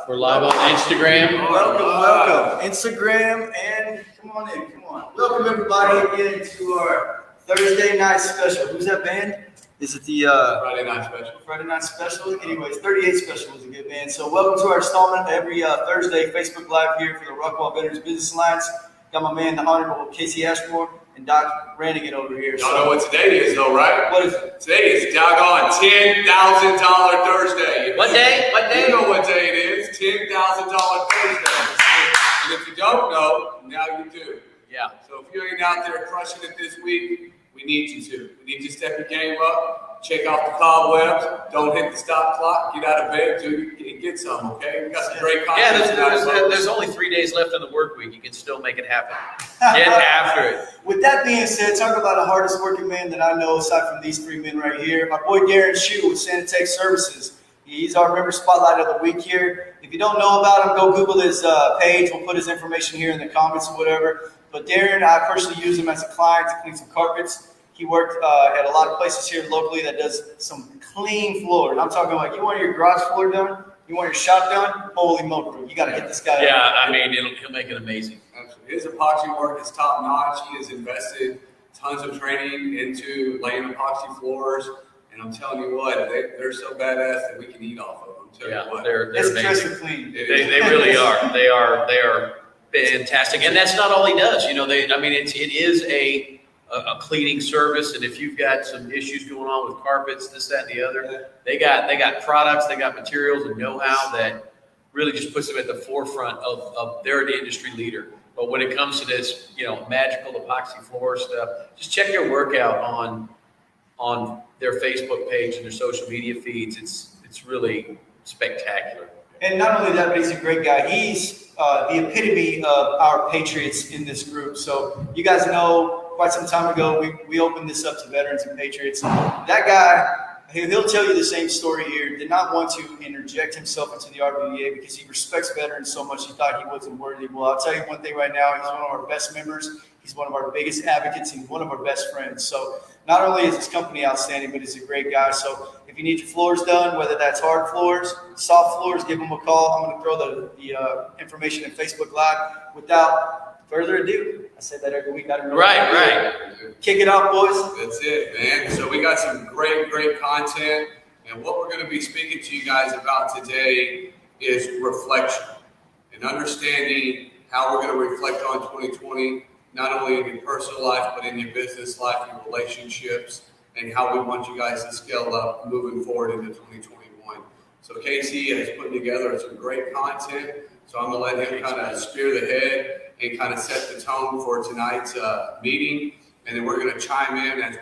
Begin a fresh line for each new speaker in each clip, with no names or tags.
We're live on Instagram.
Welcome. Instagram and come on in. Welcome everybody again to our Thursday night special. Who's that band? Is it the
Friday night special?
Friday night special. Anyways, 38 special is a good band. So welcome to our installment every Thursday Facebook Live here for the Rockwall Veterans Business Alliance. Got my man, the Honorable Casey Ashmore, and Doc Rannigan over here.
Y'all know what today is, though, right?
What is it?
Today is doggone $10,000 Thursday.
What day?
You know what day it is? $10,000 Thursday. And if you don't know, now you do.
Yeah.
So if you ain't out there crushing it this week, we need you to. We need you to step your game up, check off the cobwebs, don't hit the stop clock, get out of bed till you get some, okay? We got some great content.
Yeah, there's only 3 days left in the work week. You can still make it happen. Get after it.
With that being said, talk about the hardest working man that I know aside from these three men right here. Our boy Darren Shue with Sanitech Services. He's our member spotlight of the week here. If you don't know about him, go Google his page. We'll put his information here in the comments or whatever. But Darren, I personally use him as a client to clean some carpets. He worked at a lot of places here locally that does some clean floor. And I'm talking like, you want your garage floor done? You want your shop done? Holy moly, you got to get this guy.
Yeah, I mean, he'll make it amazing.
Absolutely. His epoxy work is top notch. He has invested tons of training into laying epoxy floors. And I'm telling you what, they're so badass that we can eat off of them. I'm telling you what.
They're
it's
amazing.
clean.
They really are. They are fantastic. And that's not all he does. You know, it is a cleaning service, and if you've got some issues going on with carpets, this, that, and the other, they got products, they got materials and know-how that really just puts them at the forefront of they're the industry leader. But when it comes to this, magical epoxy floor stuff, just check their work out on their Facebook page and their social media feeds. It's really spectacular.
And not only that, but he's a great guy. He's the epitome of our patriots in this group. So you guys know, quite some time ago, we opened this up to veterans and patriots. That guy, he'll tell you the same story here, did not want to interject himself into the RVA because he respects veterans so much he thought he wasn't worthy. Well, I'll tell you one thing right now, he's one of our best members. He's one of our biggest advocates. He's one of our best friends. So not only is his company outstanding, but he's a great guy. So if you need your floors done, whether that's hard floors, soft floors, give him a call. I'm going to throw the information in Facebook Live. Without further ado, I say that every week. I don't know.
Right.
Kick it off, boys.
That's it, man. So we got some great content. And what we're going to be speaking to you guys about today is reflection and understanding how we're going to reflect on 2020, not only in your personal life, but in your business life, your relationships, and how we want you guys to scale up moving forward into 2021. So Casey has put together some great content. So I'm going to let him kind of spear the head and kind of set the tone for tonight's meeting. And then we're going to chime in as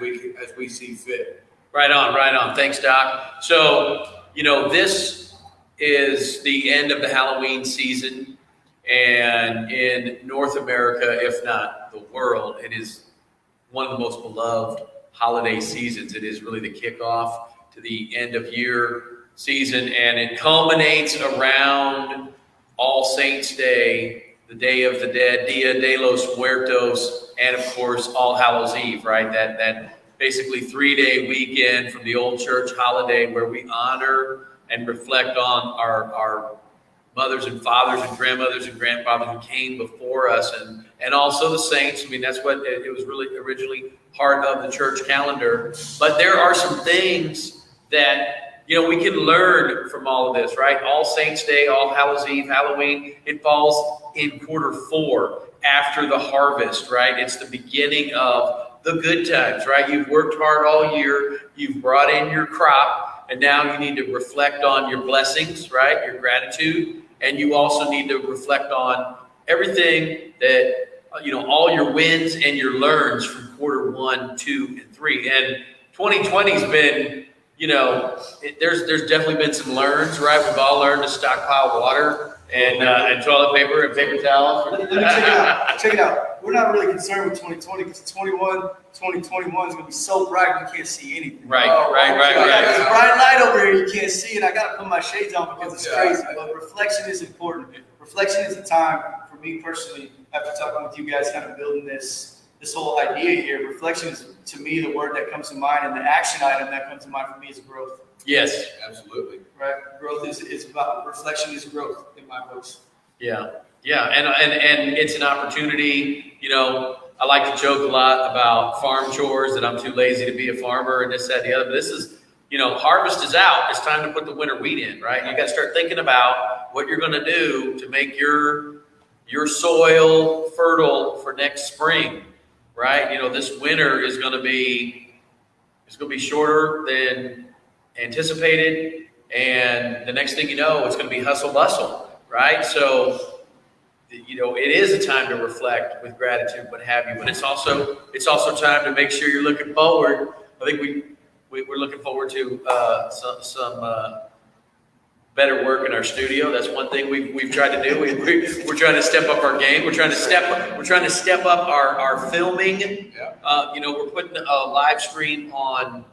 we see fit.
Right on. Thanks, Doc. So, this is the end of the Halloween season. And in North America, if not the world, it is one of the most beloved holiday seasons. It is really the kickoff to the end of year season. And it culminates around All Saints Day, the Day of the Dead, Dia de los Muertos, and of course, All Hallows Eve, right? That basically 3-day weekend from the old church holiday where we honor and reflect on our mothers and fathers and grandmothers and grandfathers who came before us, and also the saints. I mean, that's what it was really originally part of the church calendar. But there are some things that we can learn from all of this, right? All Saints Day, All Hallows Eve, Halloween, it falls in quarter 4 after the harvest, right? It's the beginning of the good times, right? You've worked hard all year, you've brought in your crop, and now you need to reflect on your blessings, right? Your gratitude. And you also need to reflect on everything that, all your wins and your learns from quarter 1, 2, and 3. And 2020's been, there's definitely been some learns, right? We've all learned to stockpile water and toilet paper and paper towels.
Let me check it out. We're not really concerned with 2020 because 2021 is going to be so bright we can't see anything.
Right.
I got this bright light over here you can't see, and I got to put my shades on because it's crazy. But reflection is important. Reflection is a time for me personally, after talking with you guys, kind of building this this whole idea here. Reflection is, to me, the word that comes to mind, and the action item that comes to mind for me is growth.
Yes.
Absolutely.
Right? Growth is about, reflection is growth in my books.
Yeah. Yeah. And it's an opportunity. You know, I like to joke a lot about farm chores, that I'm too lazy to be a farmer and this, that, and the other. But this is, you know, harvest is out. It's time to put the winter wheat in, right? You got to start thinking about what you're going to do to make your soil fertile for next spring, right? You know, this winter is going to be shorter than anticipated, and the next thing you know, it's going to be hustle bustle, right? So, you know, it is a time to reflect with gratitude, what have you, but it's also time to make sure you're looking forward. I think we're looking forward to some better work in our studio. That's one thing we've tried to do. We're trying to step up our game. We're trying to step up our filming.
Yeah.
You know, we're putting a live stream on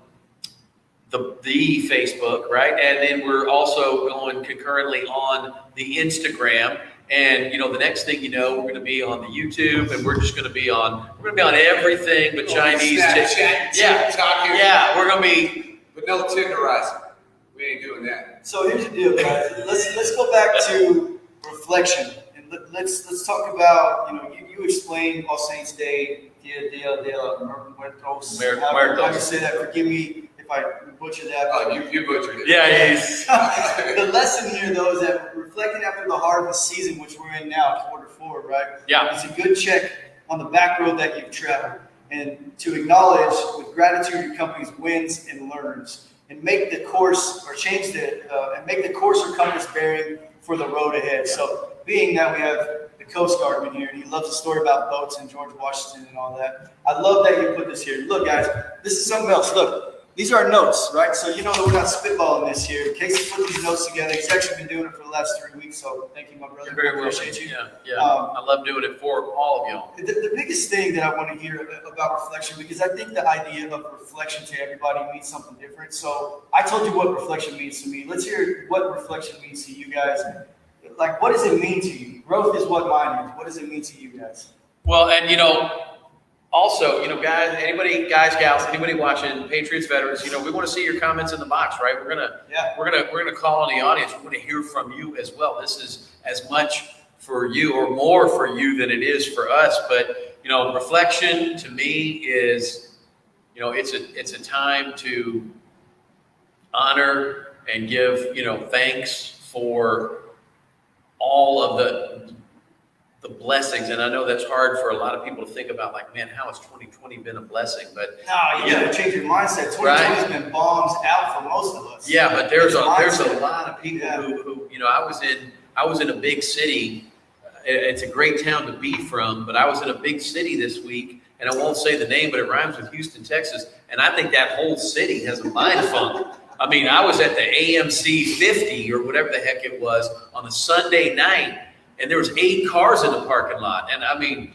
the Facebook, right? And then we're also going concurrently on the Instagram. And you know, the next thing you know, we're going to be on the YouTube, and we're going to be on everything but Chinese.
Snapchat,
Yeah,
TikTok,
yeah, we're going to be.
but no Tenderizer. We ain't doing that.
So here's the deal, guys. Let's go back to reflection, and let's talk about, you know, you explained All Saints Day, Dia de los Muertos. How do you say that? Forgive me if I butcher that.
Oh, you butchered it.
Yeah, yes.
The lesson here, though, is that reflecting after the harvest season, which we're in now, Q4, right?
Yeah.
It's a good check on the back road that you've traveled, and to acknowledge with gratitude your company's wins and learns, and make the course or change and make the course or compass bearing for the road ahead. So, being that we have the Coast Guardman here, and he loves the story about boats and George Washington and all that, I love that you put this here. Look, guys, this is something else. Look. These are notes, right? So you know that we're not spitballing this here. Casey put these notes together. He's actually been doing it for the last 3 weeks, so thank you, my brother.
You're very welcome.
Appreciate you.
Yeah. I love doing it for all of y'all.
The biggest thing that I want to hear about reflection, because I think the idea of reflection to everybody means something different. So I told you what reflection means to me. Let's hear what reflection means to you guys. Like, what does it mean to you? Growth is what mine is. What does it mean to you guys?
Well, and you know, also, you know, guys, gals, anybody watching, Patriots veterans, you know, we want to see your comments in the box, right? We're gonna call on the audience. We want to hear from you as well. This is as much for you or more for you than it is for us. But you know, reflection to me is, you know, it's a time to honor and give, you know, thanks for all of the blessings. And I know that's hard for a lot of people to think about, like, man, how has 2020 been a blessing? But
no, you gotta change your mindset. 2020 has been bombs out for most of us.
Yeah, but there's a lot of people who, you know, I was in a big city. It's a great town to be from, but I was in a big city this week, and I won't say the name, but it rhymes with Houston, Texas. And I think that whole city has a mind funk. I mean, I was at the AMC 50 or whatever the heck it was on a Sunday night, and there was 8 cars in the parking lot. And I mean,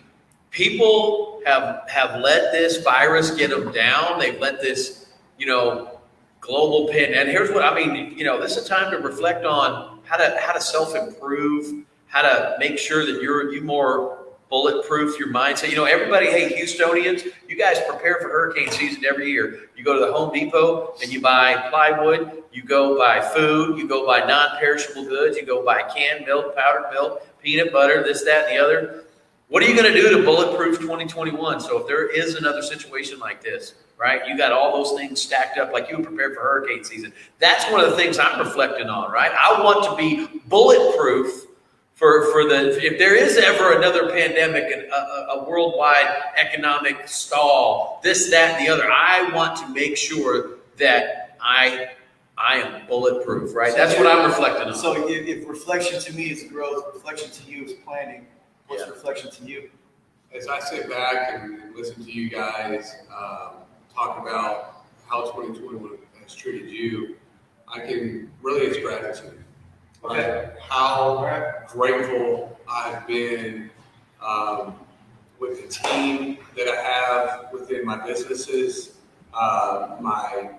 people have let this virus get them down. They've let this, you know, global pandemic. And here's what I mean, you know, this is a time to reflect on how to self-improve, how to make sure that you more bulletproof your mindset. You know, everybody, hey, Houstonians, you guys prepare for hurricane season every year. You go to the Home Depot and you buy plywood, you go buy food, you go buy non-perishable goods, you go buy canned milk, powdered milk, peanut butter, this, that, and the other. What are you going to do to bulletproof 2021? So if there is another situation like this, right, you got all those things stacked up like you would prepare for hurricane season. That's one of the things I'm reflecting on, right? I want to be bulletproof if there is ever another pandemic and a worldwide economic stall, this, that, and the other. I want to make sure that I am bulletproof, right? That's what I'm reflecting on.
So if reflection to me is growth, reflection to you is planning. What's reflection to you?
As I sit back and listen to you guys talk about how 2021 has treated you, it's gratitude.
Okay.
How grateful I've been with the team that I have within my businesses, my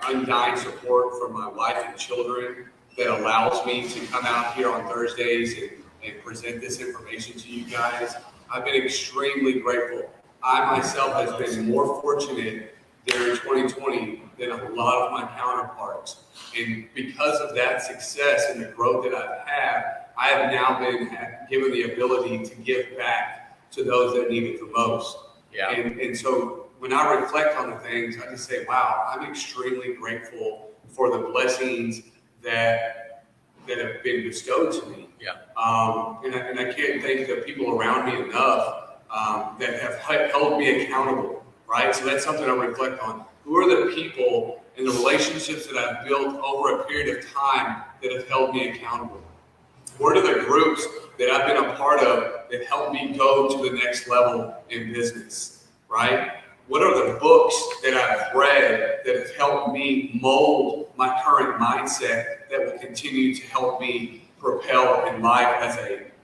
undying support from my wife and children that allows me to come out here on Thursdays and present this information to you guys. I've been extremely grateful I myself has been more fortunate during 2020 than a lot of my counterparts. And because of that success and the growth that I've had, I have now been given the ability to give back to those that need it the most.
Yeah.
And so when I reflect on the things, I just say, wow, I'm extremely grateful for the blessings that have been bestowed to me.
Yeah.
And I can't thank the people around me enough that have held me accountable, right? So that's something I reflect on. Who are the people and the relationships that I've built over a period of time that have held me accountable? What are the groups that I've been a part of that helped me go to the next level in business, right? What are the books that I've read that have helped me mold my current mindset that will continue to help me propel in life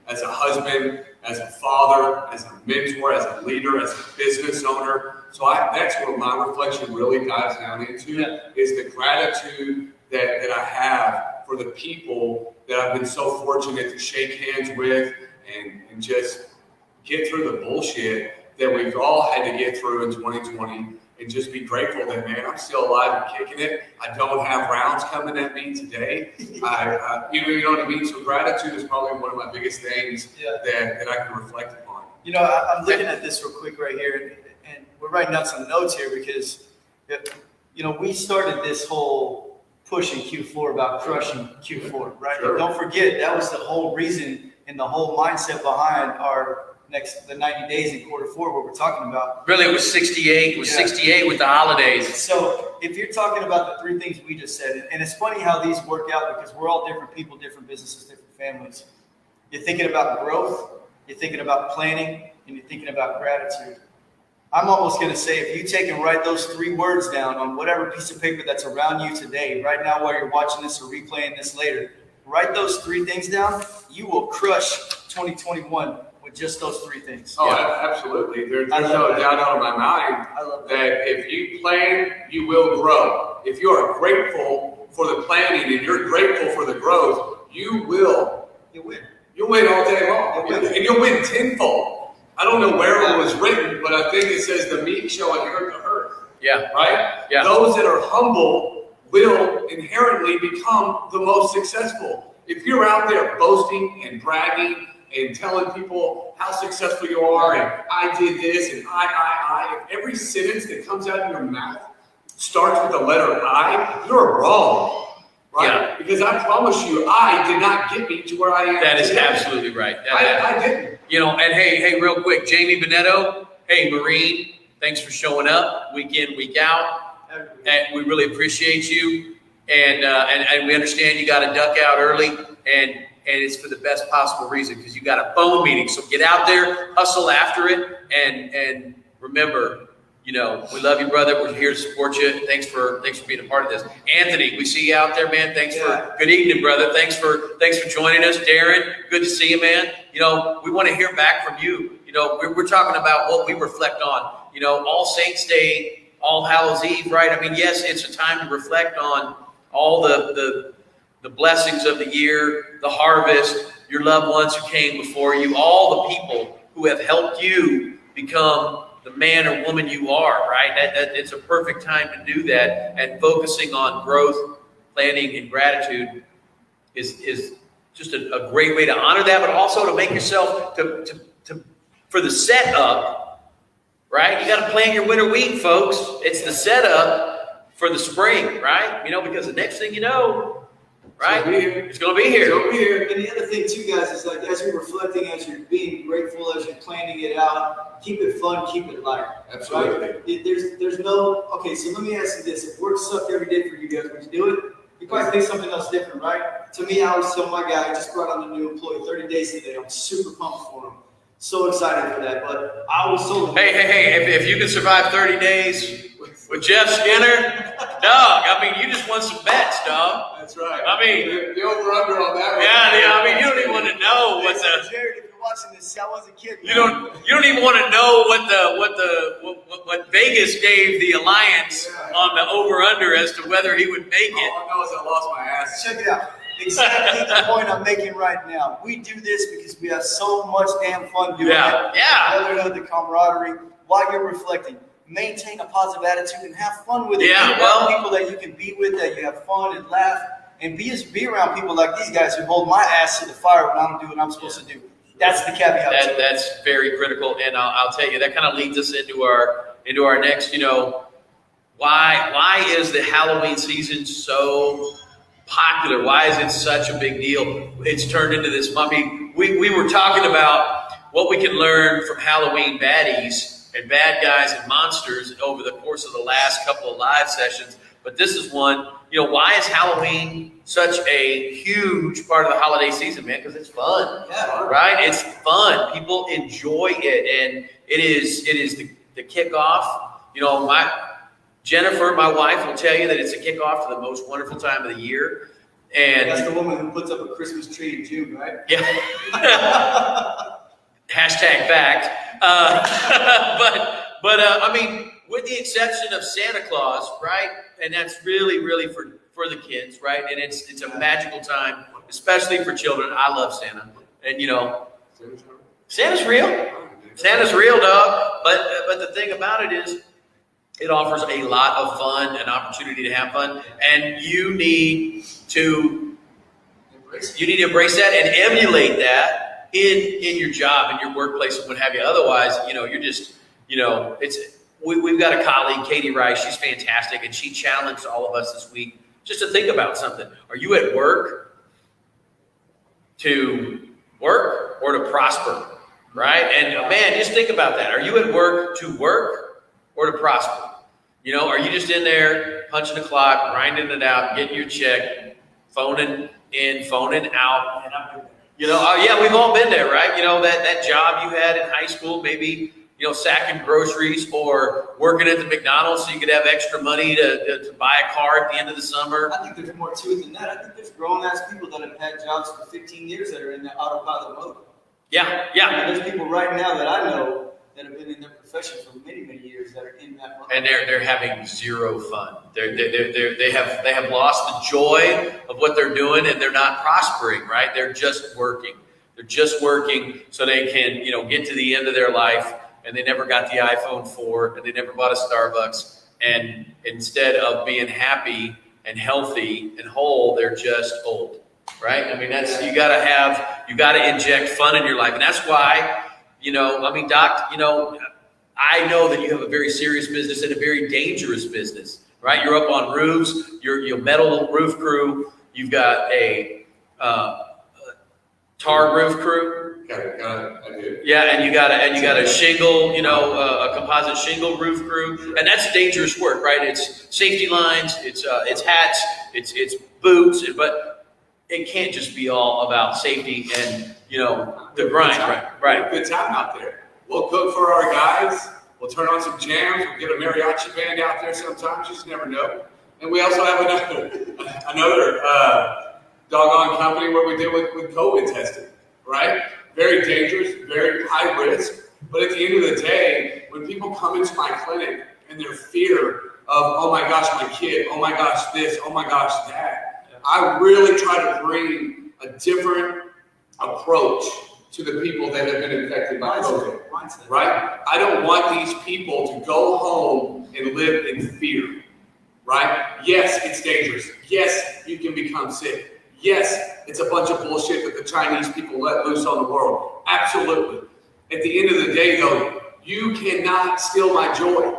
as a husband, as a father, as a mentor, as a leader, as a business owner? So that's where my reflection really dives down into, is the gratitude that I have for the people that I've been so fortunate to shake hands with and just get through the bullshit that we've all had to get through in 2020, and just be grateful that, man, I'm still alive and kicking it. I don't have rounds coming at me today. You know what I mean? So gratitude is probably one of my biggest things that I can reflect upon.
You know, I'm looking at this real quick right here, and we're writing down some notes here because, you know, we started this whole push in Q4 about crushing Q4, right?
Sure.
But don't forget, that was the whole reason and the whole mindset behind the 90 days in Q4, what we're talking about.
Really, it was 68. It was 68 with the holidays.
So if you're talking about the three things we just said, and it's funny how these work out because we're all different people, different businesses, different families. You're thinking about growth, you're thinking about planning, and you're thinking about gratitude. I'm almost going to say, if you take and write those three words down on whatever piece of paper that's around you today, right now while you're watching this or replaying this later, write those three things down, you will crush 2021 with just those three things.
Oh, absolutely. There's no doubt out of my mind that if you plan, you will grow. If you are grateful for the planning and you're grateful for the growth, you will.
You'll win.
You'll win all day long. And you'll win tenfold. I don't know where it was written, but I think it says the meek shall inherit the earth.
Yeah.
Right?
Yeah.
Those that are humble will inherently become the most successful. If you're out there boasting and bragging and telling people how successful you are, and I did this, and if every sentence that comes out of your mouth starts with the letter I, you're wrong. Right?
Yeah.
Because I promise you, I did not get me to where I am.
That is
today.
absolutely right.
I didn't.
You know, and hey, real quick, Jamie Bonetto, hey, Marine, thanks for showing up week in, week out. And we really appreciate you. And we understand you got to duck out early, and it's for the best possible reason, because you got a phone meeting. So get out there, hustle after it, and remember, you know, we love you, brother. We're here to support you. Thanks for being a part of this. Anthony, we see you out there, man. Thanks for good evening, brother. Thanks for joining us. Darren, good to see you, man. You know, we want to hear back from you. You know, we're talking about what we reflect on. You know, All Saints Day, All Hallows Eve, right? I mean, yes, it's a time to reflect on all the blessings of the year, the harvest, your loved ones who came before you, all the people who have helped you become the man or woman you are, right? That it's a perfect time to do that, and focusing on growth, planning, and gratitude is just a great way to honor that, but also to make yourself for the setup, right? You got to plan your winter wheat, folks. It's the setup for the spring, right? You know, because the next thing you know, right? It's going to be here.
And the other thing too, guys, is like as you're reflecting, as you're being grateful, as you're planning it out, keep it fun, keep it light.
Absolutely.
Right? There's no, okay, so let me ask you this. If work sucked every day for you guys, would you do it? You probably think something else different, right? To me, I always tell my guy, I just brought on a new employee 30 days today. I'm super pumped for him. So excited for that. But I always told him,
Hey, if you can survive 30 days with Jeff Skinner, dog, I mean, you just won some bets, dog.
That's right.
I mean,
the over-under on that one.
Yeah, I mean, you don't even want to know what the...
Jared, if you're watching this, I wasn't kidding.
You don't even want to know what Vegas gave the Alliance on the over-under as to whether he would make it.
All I know is I lost my ass.
Check it out. Exactly the point I'm making right now. We do this because we have so much damn fun doing it.
Yeah.
The brotherhood, the camaraderie. while you're reflecting. Maintain a positive attitude and have fun with it.
Yeah,
be around people that you can be with, that you have fun and laugh, and be around people like these guys who hold my ass to the fire when I don't do what I'm supposed to do. That's the caveat.
That's very critical, and I'll tell you that kind of leads us into our next. Why is the Halloween season so popular? Why is it such a big deal? It's turned into this. I mean, we were talking about what we can learn from Halloween baddies and bad guys and monsters over the course of the last couple of live sessions. But this is one. Why is Halloween such a huge part of the holiday season, man? Because it's fun, right? It's fun. People enjoy it, and it is the kickoff. Jennifer, my wife, will tell you that it's a kickoff to the most wonderful time of the year. And
that's the woman who puts up a Christmas tree in June, right?
Yeah. Hashtag fact. But I mean, with the exception of Santa Claus, right? And that's really, really for the kids, right? And it's a magical time, especially for children. I love Santa, and Santa's real. Santa's real, dog. But the thing about it is, it offers a lot of fun, an opportunity to have fun, and you need to embrace that and emulate that in your job, in your workplace, and what have you. Otherwise, you're just, we've got a colleague, Katie Rice. She's fantastic, and she challenged all of us this week just to think about something. Are you at work to work or to prosper, right? And man, just think about that. Are you at work to work or to prosper? Are you just in there punching the clock, grinding it out, getting your check, phoning in, phoning out? Yeah, we've all been there, right? That job you had in high school, maybe, sacking groceries or working at the McDonald's so you could have extra money to buy a car at the end of the summer.
I think there's more to it than that. I think there's grown-ass people that have had jobs for 15 years that are in the autopilot mode.
Yeah.
There's people right now that I know that have been in their profession for many, many years that are in that mode.
And they're having zero fun. They have lost the joy of what they're doing, and they're not prospering, right? They're just working. They're just working so they can, get to the end of their life, and they never got the iPhone 4, and they never bought a Starbucks. And instead of being happy and healthy and whole, they're just old, right? I mean, you got to inject fun in your life. And that's why, Doc, I know that you have a very serious business and a very dangerous business, right? You're up on roofs, you're metal roof crew, you've got a tar roof crew.
I do.
Yeah, and you got a shingle, a composite shingle roof crew, and that's dangerous work, right? It's safety lines, it's hats, it's boots, but it can't just be all about safety and the grind, right?
Good time out there. We'll cook for our guys. We'll turn on some jams. We'll get a mariachi band out there sometimes. You just never know. And we also have another doggone company where we deal with COVID testing, right? Very dangerous, very high risk. But at the end of the day, when people come into my clinic and their fear of, oh my gosh, my kid, oh my gosh, this, oh my gosh, that, I really try to bring a different approach to the people that have been infected by COVID, right? I don't want these people to go home and live in fear, right? Yes, it's dangerous. Yes, you can become sick. Yes, it's a bunch of bullshit that the Chinese people let loose on the world. Absolutely. At the end of the day, though, you cannot steal my joy.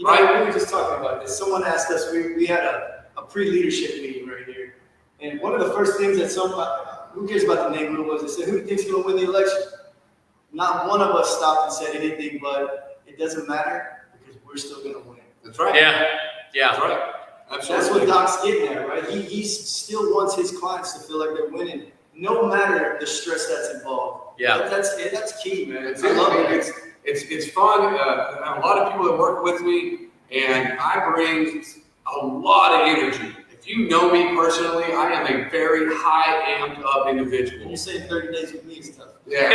Right?
We were just talking about this. Someone asked us, we had a pre-leadership meeting right here. And one of the first things that who cares about the neighborhood was, they said, who do you think's going to win the election? Not one of us stopped and said anything, but it doesn't matter because we're still going to win.
That's right.
Yeah.
That's right. Absolutely.
That's what Doc's getting at, right? He still wants his clients to feel like they're winning, no matter the stress that's involved.
Yeah.
That's key, man.
I love it. It's fun. I have a lot of people that work with me, and I bring a lot of energy. If you know me personally, I am a very high amped up individual.
You say 30 days with me is tough.
Yeah.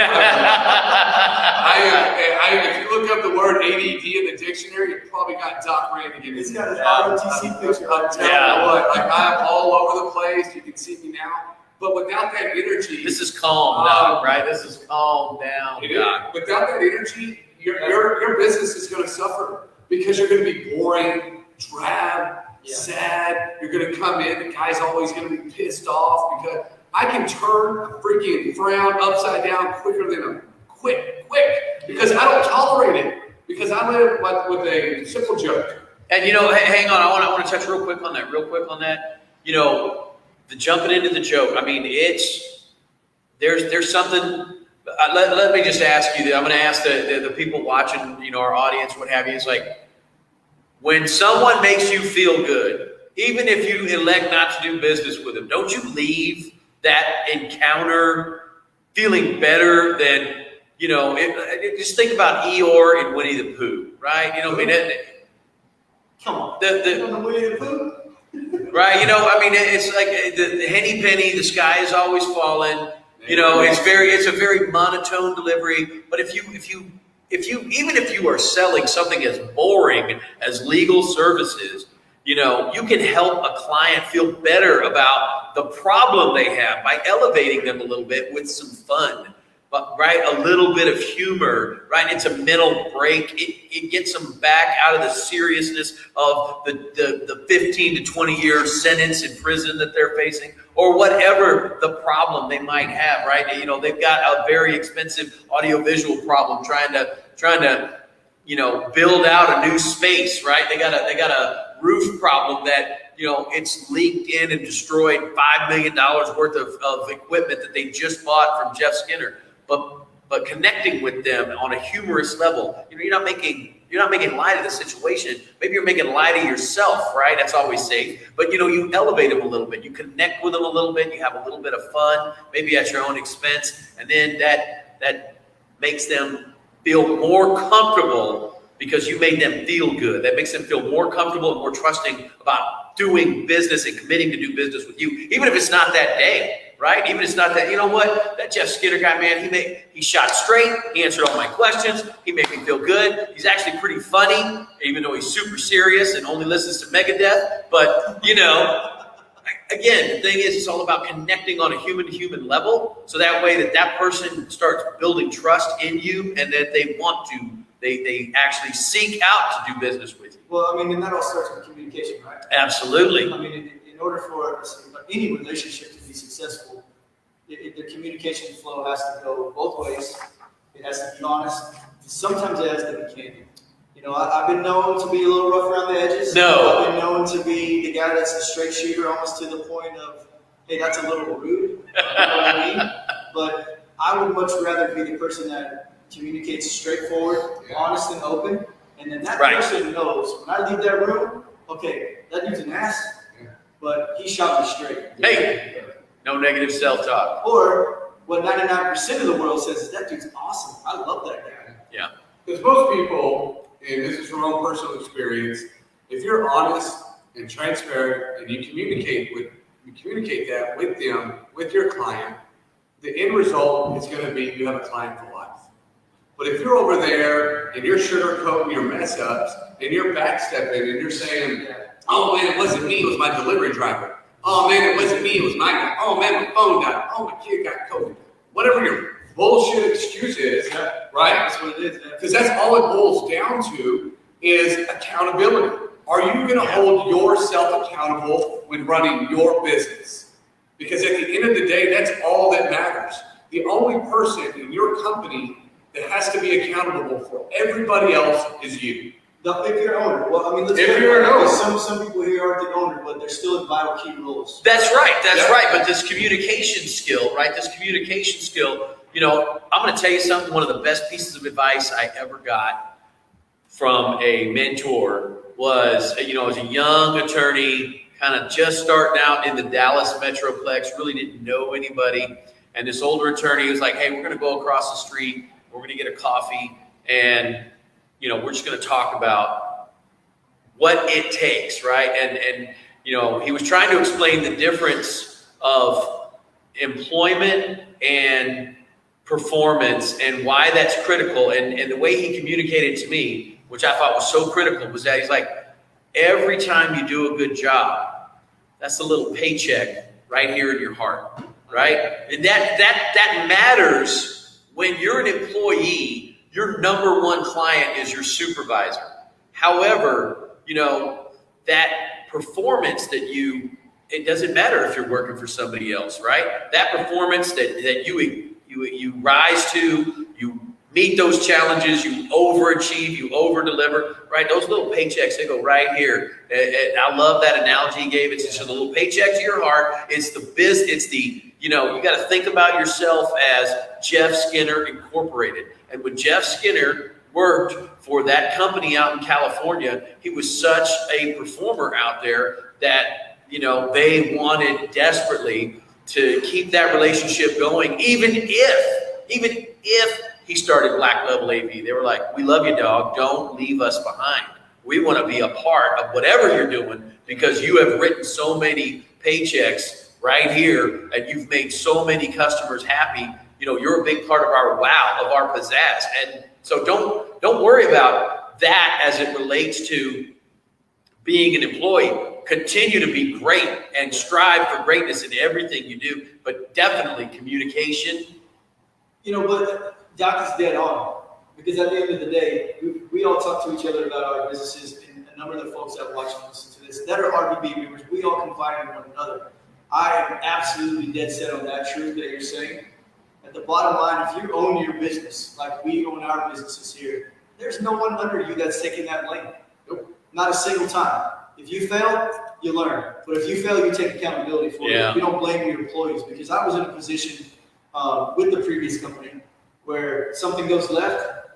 If you look up the word ADD in the dictionary, you probably got Doc Randigan.
He's got his ROTC picture.
I'm telling you what, I'm all over the place. You can see me now. But without that energy,
This is calm down, right? This is calm down.
Without that energy, your business is going to suffer because you're going to be boring, drab, sad. You're going to come in, the guy's always going to be pissed off because I can turn a freaking frown upside down quicker than a quick, because I don't tolerate it, because I live with a simple joke.
And hang on, I want to touch real quick on that. The jumping into the joke. I mean, there's something. Let me just ask you. I'm going to ask the people watching, our audience, what have you. It's like when someone makes you feel good, even if you elect not to do business with them, don't you leave that encounter feeling better than just think about Eeyore and Winnie the Pooh, right?
Come on.
The
Winnie the Pooh?
right, it's like the henny penny, the sky is always falling. It's a very monotone delivery. But if you even if you are selling something as boring as legal services, you can help a client feel better about the problem they have by elevating them a little bit with some fun. But, right, a little bit of humor, right? It's a mental break. It gets them back out of the seriousness of the 15 to 20 year sentence in prison that they're facing, or whatever the problem they might have, right? They've got a very expensive audiovisual problem trying to build out a new space, right? They got a roof problem that it's leaked in and destroyed $5 million worth of equipment that they just bought from Jeff Skinner. But connecting with them on a humorous level, you're not making light of the situation. Maybe you're making light of yourself, right? That's always safe. But you elevate them a little bit. You connect with them a little bit. You have a little bit of fun, maybe at your own expense, and then that makes them feel more comfortable because you made them feel good. That makes them feel more comfortable and more trusting about doing business and committing to do business with you, even if it's not that day. Right? Even if it's not that, that Jeff Skinner guy, man, he shot straight. He answered all my questions. He made me feel good. He's actually pretty funny, even though he's super serious and only listens to Megadeth. But, again, the thing is, it's all about connecting on a human-to-human level. So that way that person starts building trust in you and that they actually seek out to do business with you.
Well, and that all starts with communication, right?
Absolutely.
In order for any relationship to be successful, the communication flow has to go both ways. It has to be honest. Sometimes it has to be candid. I've been known to be a little rough around the edges.
No.
I've been known to be the guy that's a straight shooter, almost to the point of, hey, that's a little rude. You know what I mean? But I would much rather be the person that communicates straightforward, honest, and open. And then that person knows when I leave that room, okay, that dude's an ass, but he shot me straight.
Hey, no negative self-talk.
Or what 99% of the world says is, that dude's awesome. I love that guy.
Yeah.
Because most people, and this is from own personal experience, if you're honest and transparent and you communicate that with them, with your client, the end result is going to be you have a client for life. But if you're over there and you're sugarcoating your mess ups and you're backstepping and you're saying, oh man, it wasn't me, it was my delivery driver. Oh man, it wasn't me, it was my guy. Oh man, my phone died. Oh, my kid got COVID. Whatever your bullshit excuse is, right?
That's what it is.
Because that's all it boils down to is accountability. Are you going to hold yourself accountable when running your business? Because at the end of the day, that's all that matters. The only person in your company that has to be accountable for everybody else is you.
If you're an owner,
if you're an owner,
some people here aren't the owner, but they're still in vital key roles.
That's right. But this communication skill, right? I'm going to tell you something. One of the best pieces of advice I ever got from a mentor was, as a young attorney, kind of just starting out in the Dallas Metroplex, really didn't know anybody. And this older attorney was like, hey, we're going to go across the street. We're going to get a coffee, and we're just going to talk about what it takes, right? And he was trying to explain the difference of employment and performance and why that's critical. And the way he communicated to me, which I thought was so critical, was that he's like, every time you do a good job, that's a little paycheck right here in your heart, right? And that matters when you're an employee. your number one client is your supervisor. However, that performance it doesn't matter if you're working for somebody else, right? That performance that you rise to, you meet those challenges, you overachieve, you over-deliver, right? Those little paychecks, they go right here. And I love that analogy he gave. It's just a little paycheck to your heart. It's you got to think about yourself as Jeff Skinner Incorporated. And when Jeff Skinner worked for that company out in California, he was such a performer out there that, they wanted desperately to keep that relationship going, even if he started Black Level AV. They were like, we love you, dog. Don't leave us behind. We want to be a part of whatever you're doing because you have written so many paychecks right here and you've made so many customers happy. You're a big part of our wow, of our pizzazz. And so don't worry about that as it relates to being an employee. Continue to be great and strive for greatness in everything you do, but definitely communication.
But Doc is dead on, because at the end of the day, we all talk to each other about our businesses, and a number of the folks that watch and listen to this that are RVB members, we all confide in one another. I am absolutely dead set on that truth that you're saying. At the bottom line, if you own your business, like we own our businesses here, there's no one under you that's taking that blame. Nope. Not a single time. If you fail, you learn. But if you fail, you take accountability for it. You don't blame your employees, because I was in a position with the previous company where something goes left,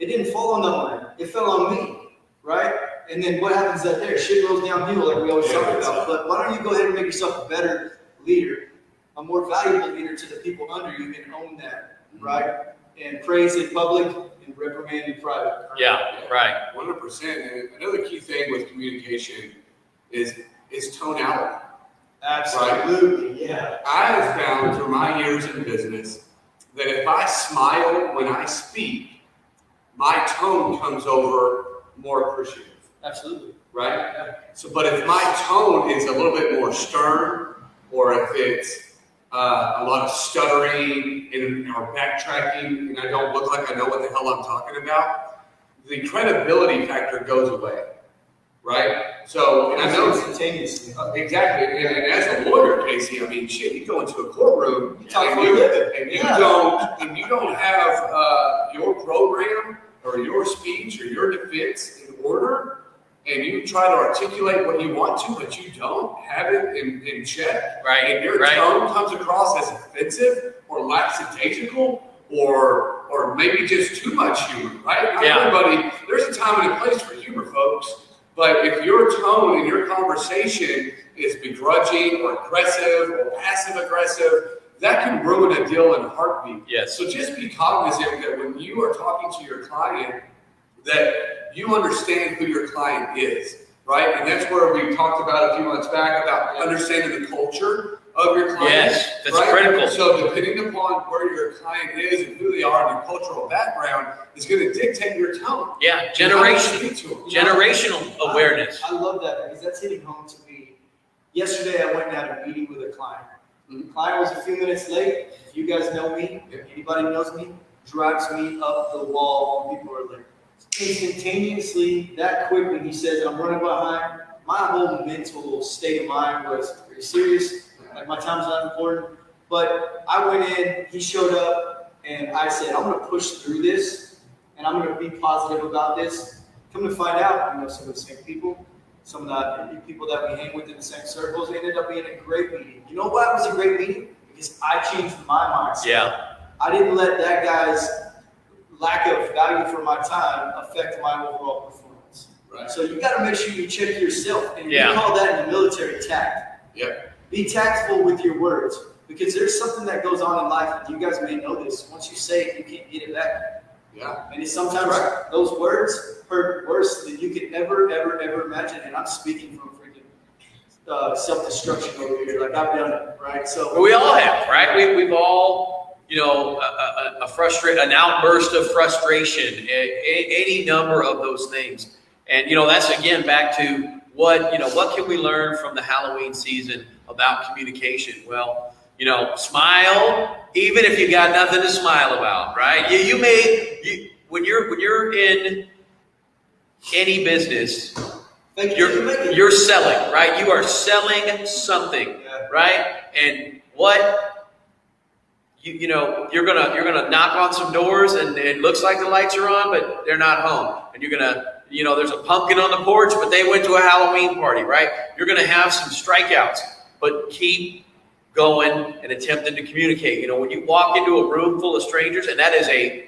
it didn't fall on the owner. It fell on me, right? And then what happens that there? Shit rolls downhill, like we always talk about. But why don't you go ahead and make yourself a better leader, a more valuable leader to the people under you, and own that, right? And praise in public and reprimand in private.
Yeah, right.
100%. And another key thing with communication is tonality.
Absolutely, right? Yeah.
I have found through my years in business that if I smile when I speak, my tone comes over more appreciative.
Absolutely.
Right? Yeah. So, but if my tone is a little bit more stern, or if it's a lot of stuttering or backtracking, and I don't look like I know what the hell I'm talking about, the credibility factor goes away, right? So, and I know
instantaneously.
Exactly. And as a lawyer, Casey, I mean, shit, you go into a courtroom and you don't have your program or your speech or your defense in order, and you try to articulate what you want to, but you don't have it in check,
right?
And your tone comes across as offensive or lackadaisical or maybe just too much humor, right? Not everybody, there's a time and a place for humor, folks. But if your tone in your conversation is begrudging or aggressive or passive aggressive, that can ruin a deal in a heartbeat.
Yes.
So just be cognizant that when you are talking to your client, that you understand who your client is, right? And that's where we talked about a few months back about understanding the culture of your client.
Yes, that's
right?
critical.
So depending upon where your client is and who they are and their cultural background is going to dictate your tone.
Yeah, generational awareness.
I love that, because that's hitting home to me. Yesterday, I went and had a meeting with a client. The client was a few minutes late. If you guys know me, if anybody knows me, drives me up the wall when people are late. Instantaneously, that quick, when he says, I'm running behind, my whole mental state of mind was pretty serious. Like, my time's not important. But I went in, he showed up, and I said, I'm going to push through this, and I'm going to be positive about this. Come to find out, some of the same people, some of the people that we hang with in the same circles. It ended up being a great meeting. You know why it was a great meeting? Because I changed my mindset.
Yeah.
I didn't let that guy's lack of value for my time affect my overall performance. Right. So you got to make sure you check yourself. And we call that in the military tact.
Yeah.
Be tactful with your words, because there's something that goes on in life, and you guys may know this. Once you say it, you can't get it back.
Yeah.
And sometimes those words hurt worse than you could ever imagine. And I'm speaking from freaking self-destruction over here. Like, I've done it, right? So
we all have, right? We've all, an outburst of frustration, any number of those things. And, that's again back to what can we learn from the Halloween season about communication? Well, when you're in any business,
You're
selling, right? You are selling something, right? And what you're gonna knock on some doors, and it looks like the lights are on, but they're not home. And you're gonna, there's a pumpkin on the porch, but they went to a Halloween party, right? You're gonna have some strikeouts, but keep going and attempting to communicate. When you walk into a room full of strangers, and that is the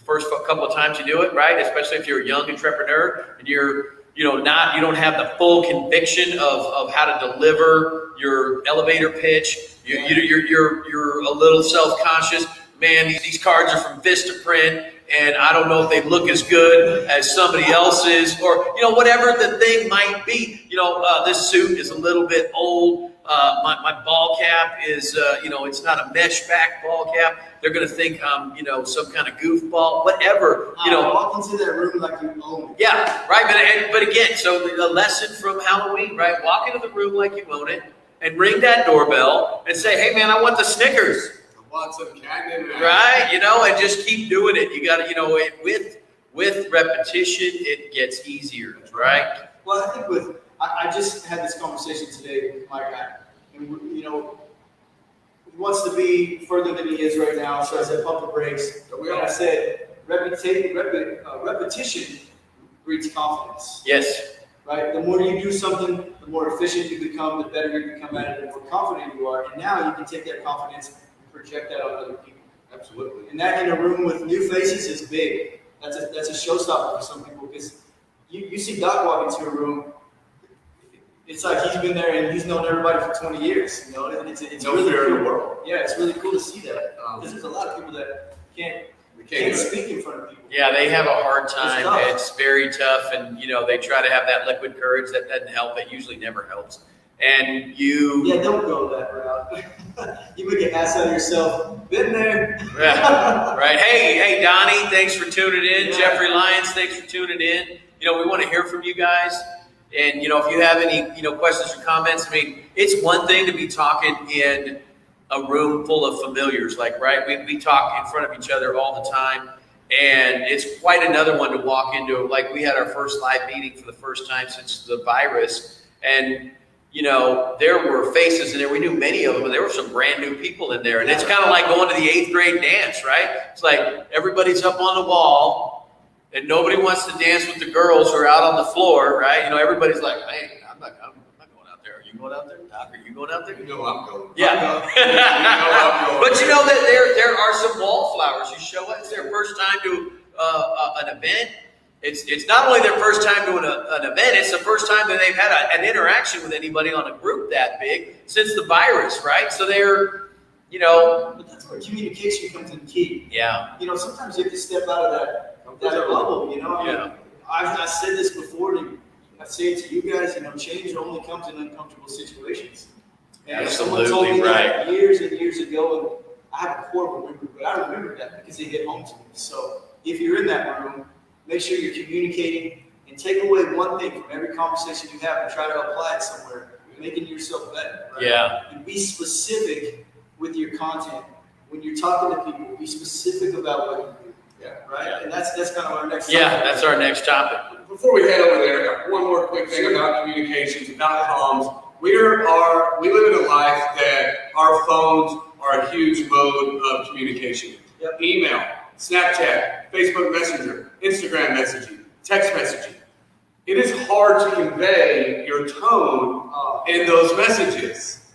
first couple of times you do it, right? Especially if you're a young entrepreneur and you don't have the full conviction of how to deliver your elevator pitch. You're a little self-conscious. Man, these cards are from Vistaprint, and I don't know if they look as good as somebody else's, or whatever the thing might be. This suit is a little bit old. My ball cap is, it's not a mesh back ball cap. They're going to think I'm, some kind of goofball, whatever.
Walk into that room like you own it.
Yeah, right. But again, so the lesson from Halloween, right? Walk into the room like you own it, and ring that doorbell and say, "Hey, man, I want the Snickers."
I want some candy, man.
Right, and just keep doing it. You got to, with repetition, it gets easier, right?
Well, I think I just had this conversation today with my guy, and he wants to be further than he is right now. So I said, pump the brakes. And I said, repetition breeds confidence.
Yes.
Right? The more you do something, the more efficient you become, the better you become at it, the more confident you are. And now you can take that confidence and project that on other people.
Absolutely.
And that in a room with new faces is big. That's a showstopper for some people, because you see Doc walk into a room. It's like he's been there and he's known everybody for 20 years. It's
no
really
fear
cool.
in the world.
Yeah, it's really cool to see that. Because there's a lot of people that can't speak in front of people.
Yeah, they have a hard time.
It's
It's very tough, and they try to have that liquid courage. That doesn't help. It usually never helps. And
don't go that route. You would get asked out of yourself. Been there.
Yeah, right. Hey, Donnie, thanks for tuning in.
Yeah.
Jeffrey Lyons, thanks for tuning in. We want to hear from you guys. And, if you have any, questions or comments, it's one thing to be talking in a room full of familiars, right? We talk in front of each other all the time. And it's quite another one to walk into. Like, we had our first live meeting for the first time since the virus. And, there were faces in there. We knew many of them, but there were some brand new people in there. And it's kind of like going to the 8th grade dance, right? It's like everybody's up on the wall, and nobody wants to dance with the girls who are out on the floor, right? Everybody's like, "Hey, I'm not going out there. Are you going out there? Doc, are you going out there?"
I'm going.
Yeah.
I'm going.
But that there are some wallflowers who show up. It's their first time to an event. It's not only their first time doing an event, it's the first time that they've had an interaction with anybody on a group that big since the virus, right? So they're,
But that's where communication comes in key.
Yeah.
Sometimes you have to step out of that bubble,
Yeah.
I've said this before, and I say it to you guys, change only comes in uncomfortable situations. And someone told me that years and years ago, and I have a core memory, but I remember that because it hit home to me. So if you're in that room, make sure you're communicating and take away one thing from every conversation you have and try to apply it somewhere, making yourself better. Right?
Yeah.
And be specific with your content. When you're talking to people, be specific about what you do. Yeah. Right? Yeah. And that's kind of our next topic.
Yeah, that's our next topic.
Before we head over there, I got one more quick thing about communications, about comms. We live in a life that our phones are a huge mode of communication.
Yep.
Email, Snapchat, Facebook Messenger, Instagram messaging, text messaging. It is hard to convey your tone in those messages,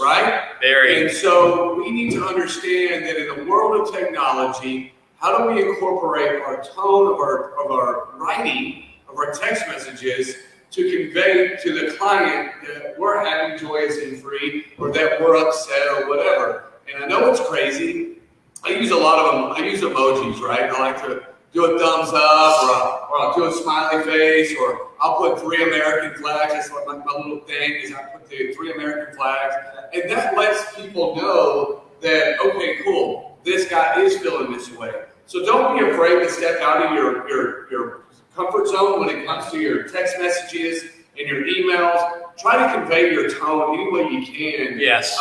right?
Very.
And so we need to understand that in the world of technology, how do we incorporate our tone of our writing, of our text messages, to convey to the client that we're happy, joyous, and free, or that we're upset, or whatever. And I know it's crazy. I use a lot of them. I use emojis, right? I like to do a thumbs up, or I'll do a smiley face, or I'll put 3 American flags. That's what my little thing is. I put the 3 American flags. And that lets people know that, okay, cool, this guy is feeling this way. So don't be afraid to step out of your comfort zone when it comes to your text messages and your emails. Try to convey your tone any way you can
Yes.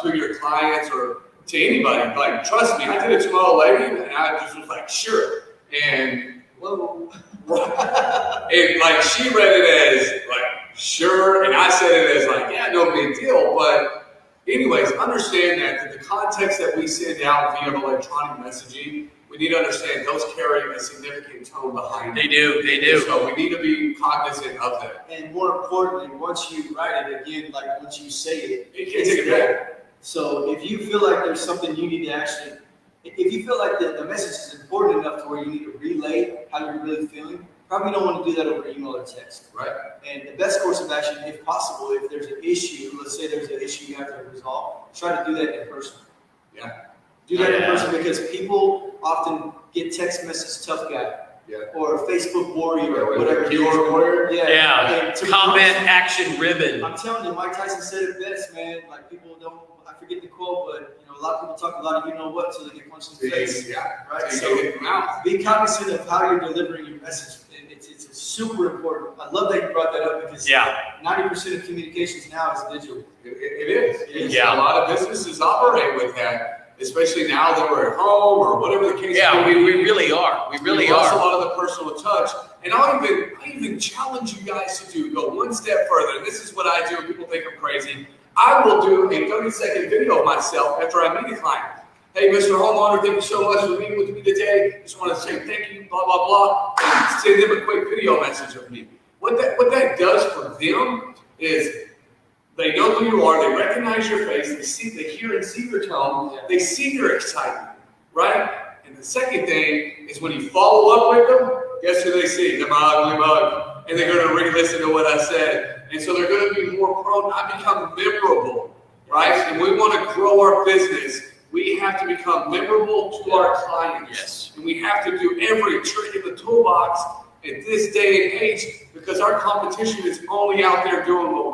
To your clients or to anybody. Like, trust me, I did it to my old lady, and I just was like, sure. And, whoa. And, like, she read it as, like, sure, and I said it as, like, yeah, no big deal. But anyways, understand that the context that we send out via electronic messaging, we need to understand those carry a significant tone behind
They
it.
do.
So we need to be cognizant of that.
And more importantly, once you write it again, like once you say it,
You can't take it back.
So if you feel like there's something you need to actually, if you feel like the message is important enough to where you need to relay how you're really feeling, probably don't want to do that over email or text.
Right.
And the best course of action, if possible, if there's an issue, let's say there's an issue you have to resolve, try to do that in person.
Yeah.
Do that in person because people often get text message tough guy.
Yeah.
Or Facebook warrior or whatever.
Keyboard warrior?
Yeah.
And to be
Comment
honest,
action ribbon.
I'm telling you, Mike Tyson said it best, man. Like people don't, I forget the quote, but you know, a lot of people talk a lot of you know what, so they get punched in the face.
Yeah.
Right.
So
So
get them out.
be cognizant of how you're delivering your message. It's super important. I love that you brought that up because 90% of communications now is digital.
It is.
Yeah.
A lot of businesses operate with that, especially now that we're at home or whatever the case
Yeah,
may be.
we really are. We really
We've lost a
are.
lot of the personal touch. And I even challenge you guys to go one step further. And this is what I do. People think I'm crazy. I will do a 30-second video of myself after I meet a client. Hey, Mr. Homeowner, thank you so much for meeting with me today. Just want to say thank you, blah, blah, blah. And send them a quick video message of me. What that does for them is they know who you are, they recognize your face, they hear and see your tone, they see your excitement, right? And the second thing is when you follow up with them, guess who they see? The ugly mug. And they're going to re-listen to what I said. And so they're going to be more prone. I become memorable, right? And we want to grow our business. We have to become memorable to our clients.
Yes.
And we have to do every trick in the toolbox at this day and age because our competition is only out there doing what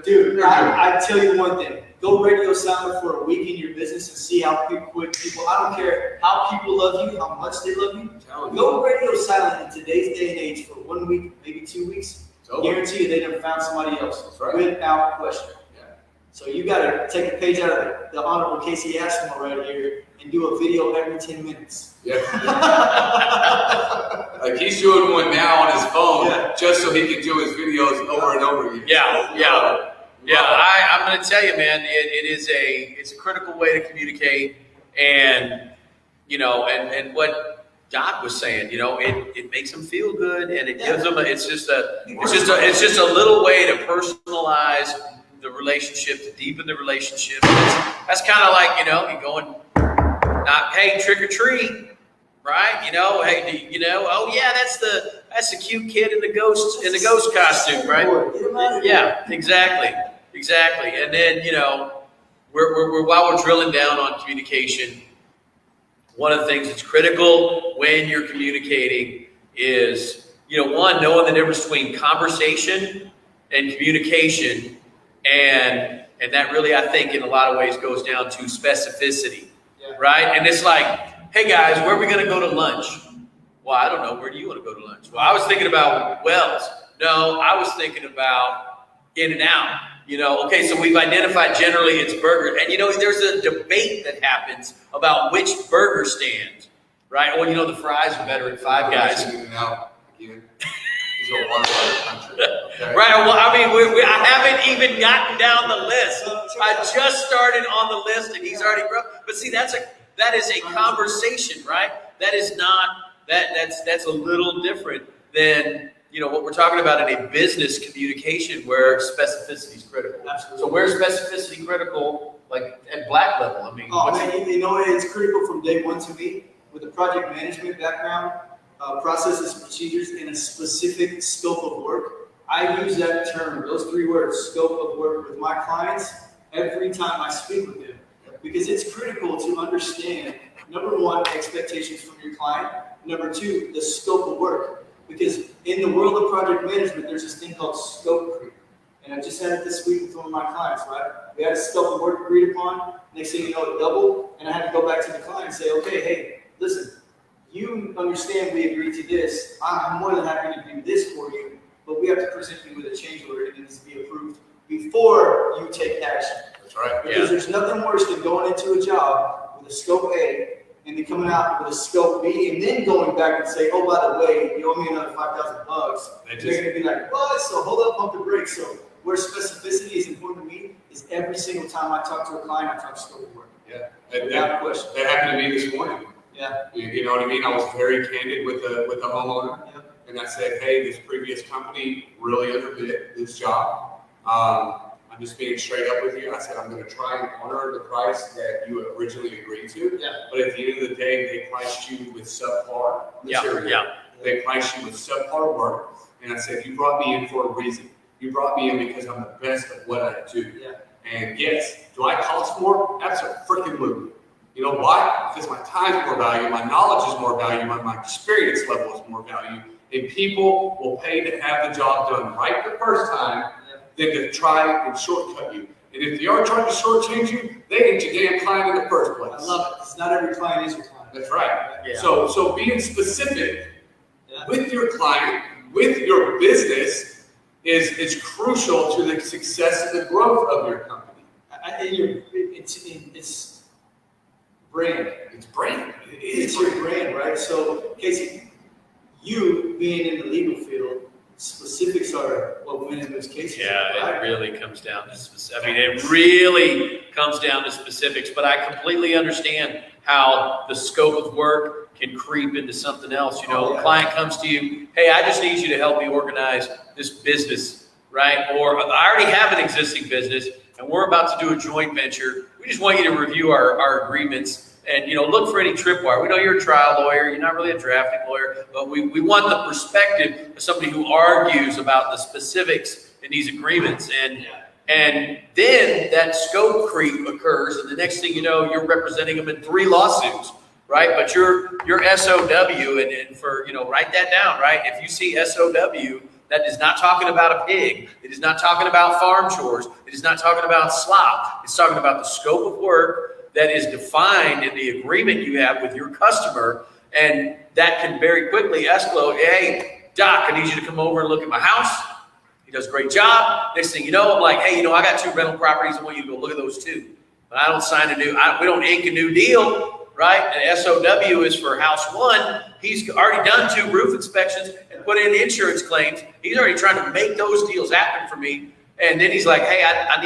Dude,
they're doing.
I tell you one thing. Go radio silent for a week in your business and see how quick people, I don't care how people love you, how much they love you. Go radio silent in today's day and age for 1 week, maybe 2 weeks. Guarantee you they done found somebody else.
That's right.
Without question.
Yeah.
So you got to take a page out of the Honorable Casey Ashmore right here and do a video every 10 minutes.
Yeah. Like he's doing one now on his phone just so he can do his videos over and over again.
I'm going to tell you, man, it's a critical way to communicate, and you know, and what Doc was saying, you know, it makes them feel good, and it gives them it's just a little way to personalize the relationship, to deepen the relationship. That's kind of like, you know, you going, hey, trick or treat. Right, you know, hey, you know, oh yeah, that's the cute kid in the ghost costume, right? Yeah, exactly, and then you know, while we're drilling down on communication, one of the things that's critical when you're communicating is, you know, one, knowing the difference between conversation and communication, and that really, I think, in a lot of ways goes down to specificity, right? And it's like, hey guys, where are we going to go to lunch? Well, I don't know. Where do you want to go to lunch? Well, I was thinking about Wells. No, I was thinking about In-N-Out. You know, okay, so we've identified generally it's burger. And you know, there's a debate that happens about which burger stand, right? Well, you know, the fries are better at Five Guys.
In-N-Out again. He's a one-letter country. Okay?
Right. Well, I mean, I haven't even gotten down the list. I just started on the list, and he's already broke. But see, that is a conversation, right? That is not that's a little different than, you know, what we're talking about in a business communication where specificity is critical.
Absolutely.
So where's specificity critical, like at Black level? I mean,
You know, it's critical from day one to me with a project management background, processes, procedures, and a specific scope of work. I use that term, those 3 words, scope of work, with my clients every time I speak with them. Because it's critical to understand, number 1, expectations from your client. Number 2, the scope of work. Because in the world of project management, there's this thing called scope creep. And I just had it this week with one of my clients, right? We had a scope of work agreed upon. Next thing you know, it doubled. And I had to go back to the client and say, okay, hey, listen, you understand we agreed to this. I'm more than happy to do this for you. But we have to present you with a change order and it needs to be approved before you take action.
That's right.
Because there's nothing worse than going into a job with a scope A and then coming out with a scope B and then going back and say, oh, by the way, you owe me another $5,000. They're going to be like, what? So hold up, pump the brakes. So where specificity is important to me is every single time I talk to a client, I talk scope of work.
Yeah.
Without question.
That happened to me this morning.
Yeah.
You know what I mean? I was very candid with the homeowner.
Yep.
And I said, hey, this previous company really underbid this job. I'm just being straight up with you. I said, I'm going to try and honor the price that you originally agreed to.
Yeah.
But at the end of the day, they priced you with subpar material.
Yeah.
They priced you with subpar work. And I said, you brought me in for a reason. You brought me in because I'm the best at what I do.
Yeah.
And yes, do I cost more? Absolutely. You know why? Because my time is more valuable, my knowledge is more valuable, my experience level is more valuable. And people will pay to have the job done right the first time than to try and shortcut you. And if they are trying to shortchange you, they ain't your damn client in the first place.
I love it. Because not every client is your client.
That's right.
Yeah.
So being specific with your client, with your business, is crucial to the success and the growth of your company.
I think it's brand.
It's brand.
It's your brand, right? So, Casey, you being in the legal field, specifics are what win in those cases.
Yeah,
right?
it really comes down to specifics. I mean, it really comes down to specifics, but I completely understand how the scope of work can creep into something else. You know, a client comes to you, hey, I just need you to help me organize this business, right? Or I already have an existing business and we're about to do a joint venture. We just want you to review our agreements and, you know, look for any tripwire. We know you're a trial lawyer. You're not really a drafting lawyer, but we want the perspective of somebody who argues about the specifics in these agreements. And then that scope creep occurs, and the next thing you know, you're representing them in 3 lawsuits, right? But you're SOW, and for, you know, write that down, right? If you see SOW, that is not talking about a pig. It is not talking about farm chores. It is not talking about slop. It's talking about the scope of work that is defined in the agreement you have with your customer, and that can very quickly escalate. Hey, Doc, I need you to come over and look at my house. He does a great job. Next thing you know, I'm like, hey, you know, I got 2 rental properties. I want you to go look at those 2. But I don't sign we don't ink a new deal, right? And SOW is for house 1. He's already done 2 roof inspections and put in insurance claims. He's already trying to make those deals happen for me. And then he's like, hey, I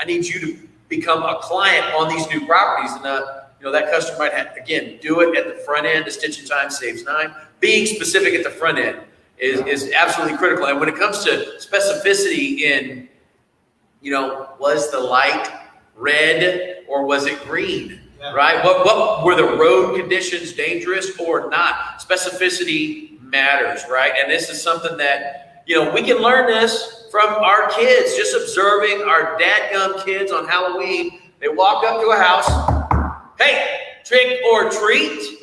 need you to become a client on these new properties. And you know, that customer might have, again, do it at the front end. The stitching time saves 9. Being specific at the front end is absolutely critical. And when it comes to specificity in, you know, was the light red or was it green, right? What were the road conditions dangerous or not? Specificity matters, right? And this is something that, you know, we can learn this from our kids, just observing our dadgum kids on Halloween. They walk up to a house, hey, trick or treat.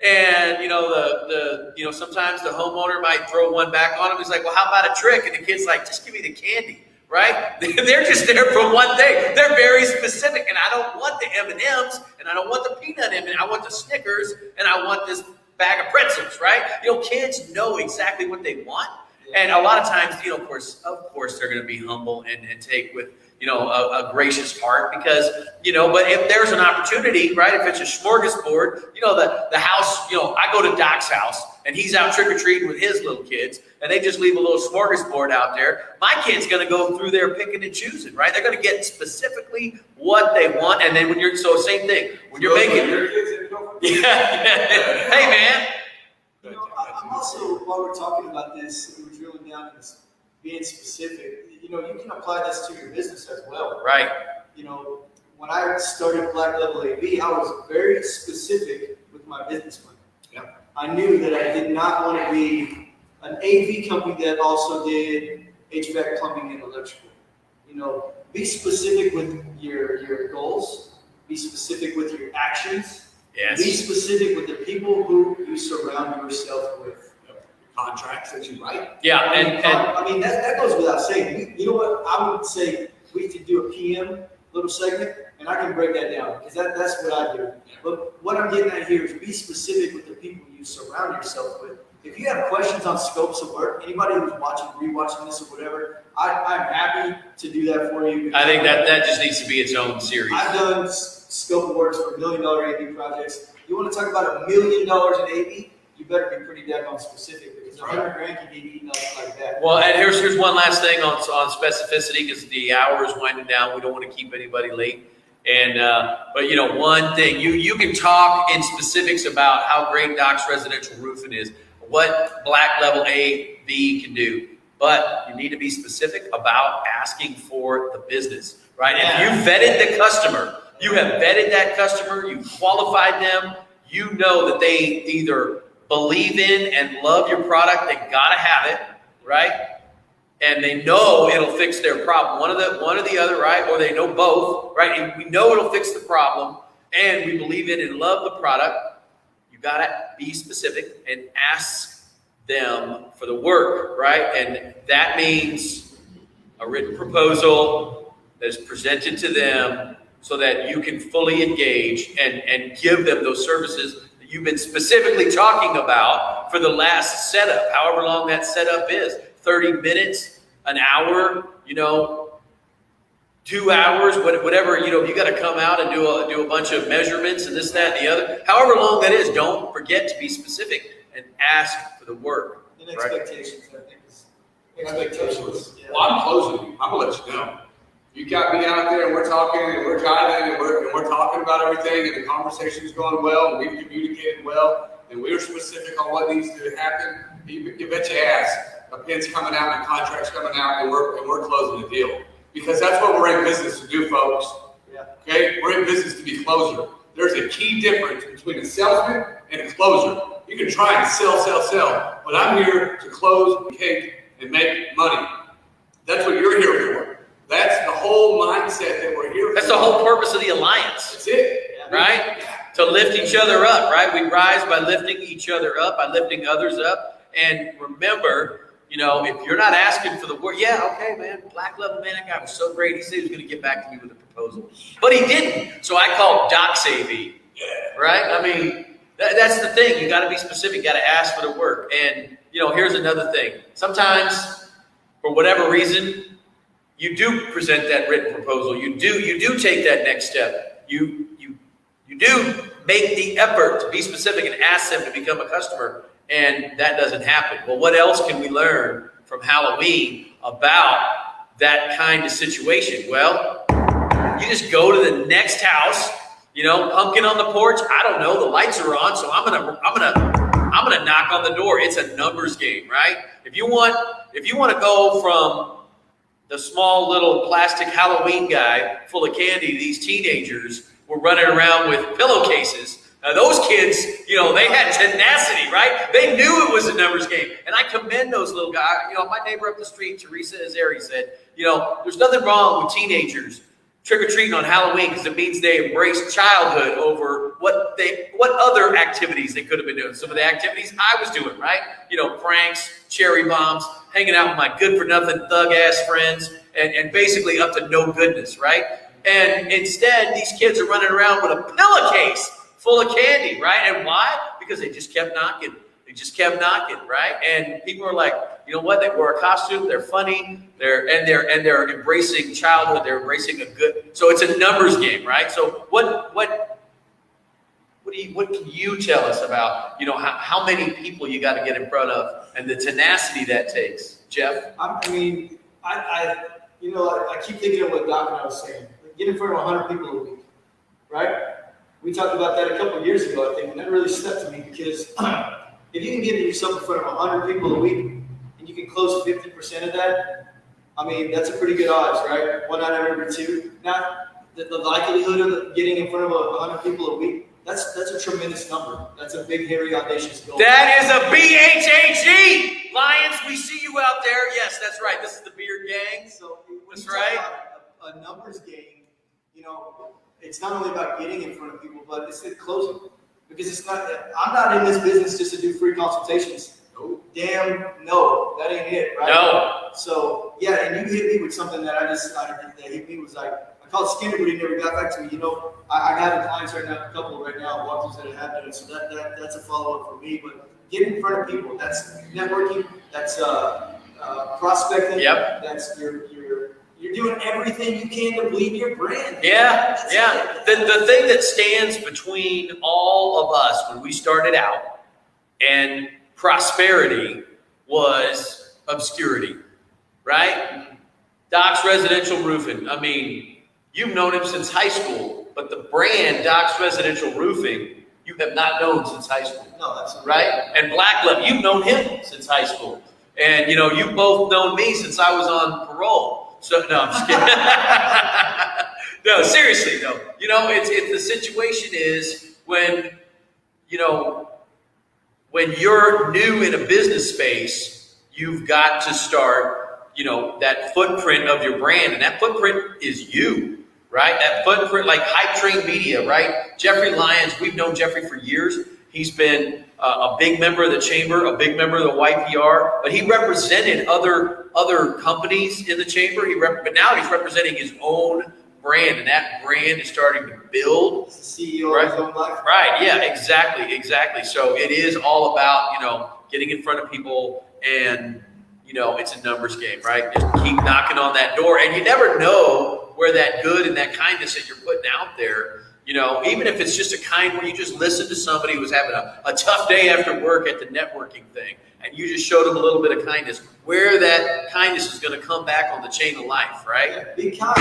And, you know, sometimes the homeowner might throw one back on him. He's like, well, how about a trick? And the kid's like, just give me the candy, right? They're just there for one thing. They're very specific. And I don't want the M&Ms, and I don't want the peanut M&Ms. I want the Snickers, and I want this bag of pretzels, right? You know, kids know exactly what they want. And a lot of times, you know, of course, they're going to be humble and take with, you know, a gracious heart because, you know, but if there's an opportunity, right, if it's a smorgasbord, you know, the house, you know, I go to Doc's house and he's out trick-or-treating with his little kids and they just leave a little smorgasbord out there. My kid's going to go through there picking and choosing, right? They're going to get specifically what they want. And then same thing, when you're making, hey, man.
You know, I'm also, while we're talking about this, and we're drilling down into being specific, you know, you can apply this to your business as well.
Right.
You know, when I started Black Level AV, I was very specific with my business plan.
Yeah.
I knew that I did not want to be an AV company that also did HVAC, plumbing, and electrical. You know, be specific with your goals. Be specific with your actions.
Yes.
Be specific with the people who you surround yourself with.
Contracts that you write.
Yeah,
I mean that goes without saying. You know what? I would say we could do a PM little segment, and I can break that down because that's what I do. But what I'm getting at here is be specific with the people you surround yourself with, If you have questions on scopes of work, anybody who's rewatching this or whatever, I'm happy to do that for you.
I think that just needs to be its own series.
I've done scope of works for $1 million AV projects. You want to talk about $1 million in AV? You better be pretty daggone specific because $100,000 can be eaten up like that.
Well, and here's one last thing on specificity because the hour is winding down. We don't want to keep anybody late. And but one thing you can talk in specifics about how great Doc's residential roofing is, what black level A, B can do, but you need to be specific about asking for the business, right?
Yeah.
If you vetted the customer, you have vetted that customer, you qualified them, you know that they either believe in and love your product, they gotta have it, right? And they know it'll fix their problem. One or the other, right? Or they know both, right? And we know it'll fix the problem, and we believe in and love the product. You gotta be specific and ask them for the work, right? And that means a written proposal that is presented to them so that you can fully engage and give them those services that you've been specifically talking about for the last setup, however long that setup is. 30 minutes, an hour, 2 hours, whatever, you got to come out and do a bunch of measurements and this, that, and the other. However long that is, don't forget to be specific and ask for the work.
And expectations, I think, is expectations. Yeah.
Well, I'm closing you. I'm going to let you know. You got me out there and we're talking and we're guiding and we're talking about everything and the conversation is going well and we've communicated well and we're specific on what needs to happen. You bet your ass a pin's coming out and a contract's coming out and we're closing the deal. Because that's what we're in business to do, folks.
Yeah.
Okay? We're in business to be closer. There's a key difference between a salesman and a closer. You can try and sell, but I'm here to close the cake and make money. That's what you're here for. That's the whole mindset that we're here for.
That's the whole purpose of the alliance.
That's it.
Right? To lift each other up, right? We rise by lifting each other up, by lifting others up. And remember, if you're not asking for the work, yeah, okay, man, black level man, that guy was so great. He said he was going to get back to me with a proposal. But he didn't. So I called Doc's AV. Right? I mean, that's the thing. You got to be specific. You got to ask for the work. And, here's another thing. Sometimes, for whatever reason, you do present that written proposal. You do take that next step. You do make the effort to be specific and ask them to become a customer. And that doesn't happen. Well, what else can we learn from Halloween about that kind of situation? Well, you just go to the next house, pumpkin on the porch. I don't know. The lights are on, so I'm gonna knock on the door. It's a numbers game, right? If you want to go from the small little plastic Halloween guy full of candy to these teenagers were running around with pillowcases. Now, those kids, they had tenacity, right? They knew it was a numbers game. And I commend those little guys. My neighbor up the street, Teresa Azari, said, there's nothing wrong with teenagers trick-or-treating on Halloween because it means they embrace childhood over what other activities they could have been doing. Some of the activities I was doing, right? Pranks, cherry bombs, hanging out with my good-for-nothing thug-ass friends, and basically up to no goodness, right? And instead, these kids are running around with a pillowcase full of candy, right? And why? Because they just kept knocking. They just kept knocking, right? And people are like, you know what? They wore a costume. They're funny. They're embracing childhood. They're embracing a good. So it's a numbers game, right? So what can you tell us about how many people you got to get in front of and the tenacity that takes, Jeff?
I keep thinking of what Doc and I was saying. Get in front of 100 people a week, right? We talked about that a couple of years ago, I think, and that really stuck to me because if you can get yourself in front of 100 people a week and you can close 50% of that, that's a pretty good odds, right? 1 out of every 2. Now, the likelihood of getting in front of 100 people a week, that's a tremendous number. That's a big, hairy, audacious goal.
That is a BHAG! Lions, we see you out there. Yes, that's right. This is the Beard Gang.
So
that's right.
A numbers game, it's not only about getting in front of people, but it's the closing. Because I'm not in this business just to do free consultations. No. Damn, no, that ain't it, right?
No.
So, yeah, and you hit me with something that that hit me was like, I called Skinner, but he never got back to me. I have clients right now, a couple right now, walkthroughs that have done it, so that's a follow-up for me. But get in front of people. That's networking. That's prospecting.
Yep.
That's you're doing everything you can to bleed your brand.
Yeah,
That's
yeah. The thing that stands between all of us when we started out and prosperity was obscurity, right? Doc's Residential Roofing. I mean, you've known him since high school, but the brand Doc's Residential Roofing, you have not known since high school.
No, absolutely.
Right? And Black Love, you've known him since high school. And, you've both known me since I was on parole. So, no, I'm just kidding. No, seriously, though. It's the situation is when you're new in a business space, you've got to start, that footprint of your brand. And that footprint is you, right? That footprint, like Hype Train Media, right? Jeffrey Lyons, we've known Jeffrey for years. He's been a big member of the chamber, a big member of the YPR, but he represented other companies in the chamber. But now he's representing his own brand, and that brand is starting to build.
He's the CEO of his own life.
Right, yeah, exactly. So it is all about, getting in front of people, and, it's a numbers game, right? Just keep knocking on that door, and you never know where that good and that kindness that you're putting out there, even if it's just a kind where you just listen to somebody who's having a tough day after work at the networking thing, and you just showed them a little bit of kindness, where that kindness is going to come back on the chain of life, right?
Yeah, be kind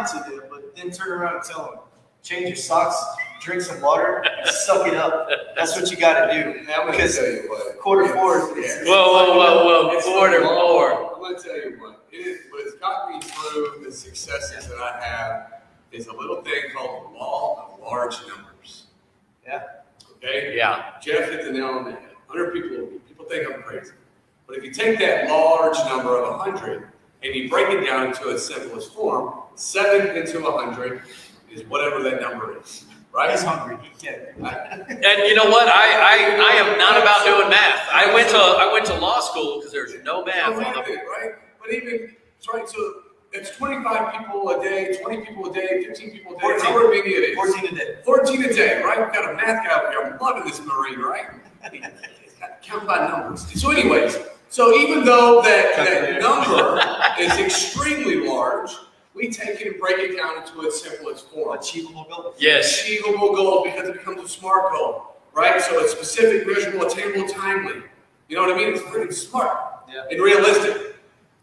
to them, but then turn around and tell them, change your socks, drink some water, and suck it up. That's what you got to do.
I'm going to tell you what.
Quarter four.
Whoa. Quarter four.
I'm going to tell you what. What has gotten me through the successes that I have is a little thing called the law of large numbers.
Yeah.
Okay?
Yeah.
Jeff hit the nail on the head. 100 people think I'm crazy. But if you take that large number of 100 and you break it down into its simplest form, 7 into 100 is whatever that number is. Right?
He's hungry. He can't.
And you know what? I am not about doing math. I went to law school because there's no math.
Right? But even, right, so it's 25 people a day, 20 people a day, 15 people a day,
14.
however many it is.
14 a day. 14
a day, right? We've got a math guy over here. I'm loving this Marine, right? Count by numbers. So anyways, so even though that number is extremely large, we take it and break it down into its simplest form.
Achievable goal.
Yes.
Achievable goal, because it becomes a SMART goal, right? So it's specific, measurable, attainable, timely. You know what I mean? It's pretty smart and realistic.